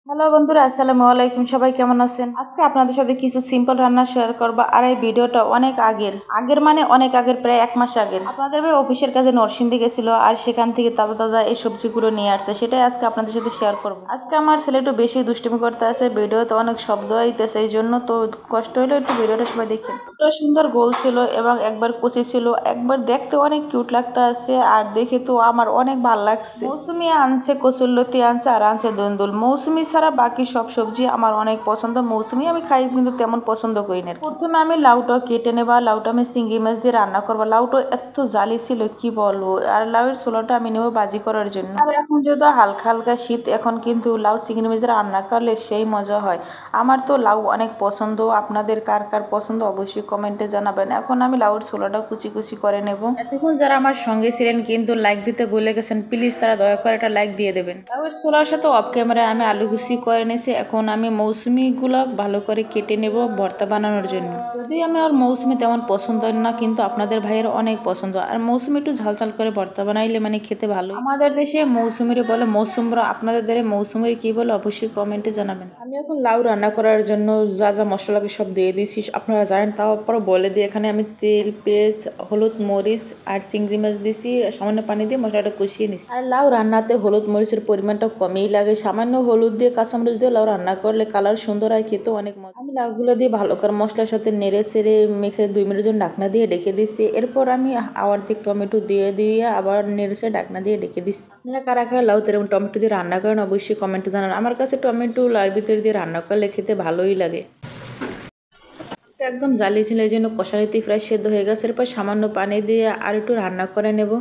Hello বন্ধুরা, আসসালামু আলাইকুম। সবাই কেমন আছেন? আজকে আপনাদের সাথে কিছু সিম্পল রান্না শেয়ার করবো। আর এই ভিডিওটা অনেক আগের মানে অনেক আগের, প্রায় 1 মাস আগের। আপনাদের ভাই অফিসের কাজে নরসিংদী গেছিল, আর সেখান থেকে তাজা তাজা এই সবজিগুলো নিয়ে আসছে। সেটাই আজকে আপনাদের সাথে শেয়ার করবো। আজকে আমার ছেলে একটু বেশি দুষ্টুমি করতে আছে, ভিডিওতে অনেক শব্দ আইতেছে, এই জন্য তো কষ্ট হইলো। একটু ভিডিওটা সবাই দেখেন। একটা সুন্দর গোল ছিল এবং একবার কচি ছিল, একবার দেখতে অনেক কিউট লাগতে আছে, আর দেখে তো আমার অনেক ভালো লাগছে। মৌসুমি আনছে কচুরলতি আনছে, আর আনছে দুন্দুল। মৌসুমি ছাড়া বাকি সব সবজি আমার অনেক পছন্দ। মৌসুমি আমি খাই কিন্তু তেমন পছন্দ করি না। প্রথমে আমি লাউটা কেটে নেবা। লাউটা আমি চিংড়ি মাছ দিয়ে রান্না করবো। লাউটা এত জালি ছিল কি বলবো। আর লাউয়ের ছোলাটা আমি নেবো ভাজি করার জন্য। আর এখন যদি হালকা হালকা শীত, এখন কিন্তু লাউ চিংড়ি মাছ দিয়ে রান্না করলে সেই মজা হয়। আমার তো লাউ অনেক পছন্দ। আপনাদের কার কার পছন্দ অবশ্যই কমেন্টে জানাবেন। এখন আমি লাউয়ের ছোলাটা কুচি কুচি করে নেব। এতক্ষণ যারা আমার সঙ্গে ছিলেন কিন্তু লাইক দিতে ভুলে গেছেন, প্লিজ তারা দয়া করে একটা লাইক দিয়ে দেবেন। লাউয়ের ছোলার সাথে অফ ক্যামেরায় আমি আলু কুচি করে নিয়েছি। এখন আমি মৌসুমিগুলো ভালো করে কেটে নেব ভর্তা বানানোর জন্য। যদি আমি আর মৌসুমি তেমন পছন্দ না, কিন্তু আপনাদের ভাইয়ের অনেক পছন্দ। আর মৌসুমি একটু ঝাল ঝাল করে ভর্তা বানাইলে মানে খেতে ভালো। আমাদের দেশে মৌসুমিরে বলে মৌসুমরা, আপনাদের দেশে মৌসুমির কি বলে অবশ্যই কমেন্টে জানাবেন। আমি এখন লাউ রান্না করার জন্য যা যা মশলা লাগে সব দিয়ে দিয়েছি, আপনারা জানেন, তারপর বলে দিই। এখানে আমি তেল, পেঁয়াজ, হলুদ, মরিচ আর চিংড়ি মাছ দিয়েছি, সামান্য পানি দিয়ে মশলাটা কষিয়ে নিচ্ছি। আর লাউ রান্নাতে হলুদ মরিচের পরিমাণটা কমই লাগে। সামান্য হলুদ দিয়ে কাঁচামরিচ দিয়ে লাউ রান্না করলে কালার সুন্দর হয়, খেতেও অনেক মজা। আমি লাউগুলো দিয়ে ভালো করে মশলার সাথে নেড়ে চেড়ে মেখে 2 মিনিটের জন্য ঢাকনা দিয়ে ডেকে দিচ্ছি। এরপর আমি অর্ধেক টমেটো দিয়ে আবার নেড়ে চেড়ে ঢাকনা দিয়ে ডেকে দিচ্ছি। আপনারা কারা কারা লাউ তেরকম টমেটো দিয়ে রান্না করেন অবশ্যই কমেন্টে জানান। আমার কাছে টমেটো লাউর ভিতরে দিয়ে রান্না করলে খেতে ভালোই লাগে। একদম জ্বালিয়ে ছিল, এই জন্য কষানিতে প্রায় সেদ্ধ হয়ে গেছে। এরপর সামান্য পানি দিয়ে আর একটু রান্না করে নেব।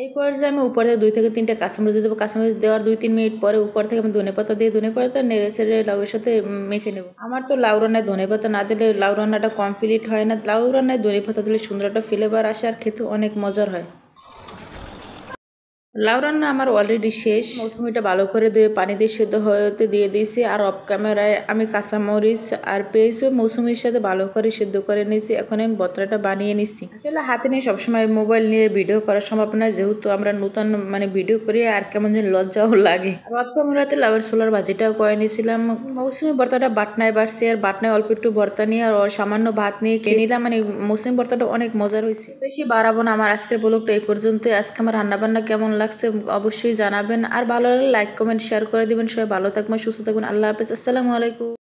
এই পর্যায়ে আমি উপর থেকে 2 থেকে 3টা কাঁচামরিচ দিয়ে দেবো। কাঁচামরিচ দেওয়ার 2-3 মিনিট পরে উপর থেকে আমি ধনেপাতা দিয়ে ধনেপাতা নেড়ে চেড়ে লাউয়ের সাথে মেখে নেব। আমার তো লাউ রান্নায় ধনেপাতা না দিলে লাউ রান্নাটা কমপ্লিট হয় না। লাউ রান্নায় ধনেপাতা দিলে সুন্দর একটা ফ্লেভার আসে আর খেতে অনেক মজার হয়। লাউ রান্না আমার অলরেডি শেষ। মৌসুমিটা ভালো করে দিয়ে পানি দিয়ে সেদ্ধ হতে দিয়ে দিয়েছি। আর অফ ক্যামেরায় আমি কাঁচামরিচ আর পেঁয়াজও মৌসুমির সাথে ভালো করে সেদ্ধ করে নিয়েছি। এখন আমি ভর্তাটা বানিয়ে নিচ্ছি। আসলে হাতে নিয়ে সবসময় মোবাইল নিয়ে ভিডিও করা সম্ভব না, যেহেতু আমরা নতুন ভিডিও করি, আর কেমন যেন লজ্জাও লাগে। আর অফ ক্যামেরাতে লাউয়ের ছোলার ভাজিটাও করে নিয়েছিলাম। মৌসুমি ভর্তাটা বাটনায় বাড়ছে, আর বাটনায় অল্প একটু ভর্তা নিয়ে আর সামান্য ভাত নিয়ে খেয়ে নিলাম। মৌসুমি ভর্তাটা অনেক মজার হয়েছে। বেশি বাড়াবো না, আমার আজকের ব্লগটা এই পর্যন্ত। আজকে আমার রান্নাবান্না কেমন লাগছে অবশ্যই জানাবেন, আর ভালো লাগলে লাইক কমেন্ট শেয়ার করে দিবেন। সবাই ভালো থাকবেন, সুস্থ থাকবেন। আল্লাহ হাফেজ, আসসালামু আলাইকুম।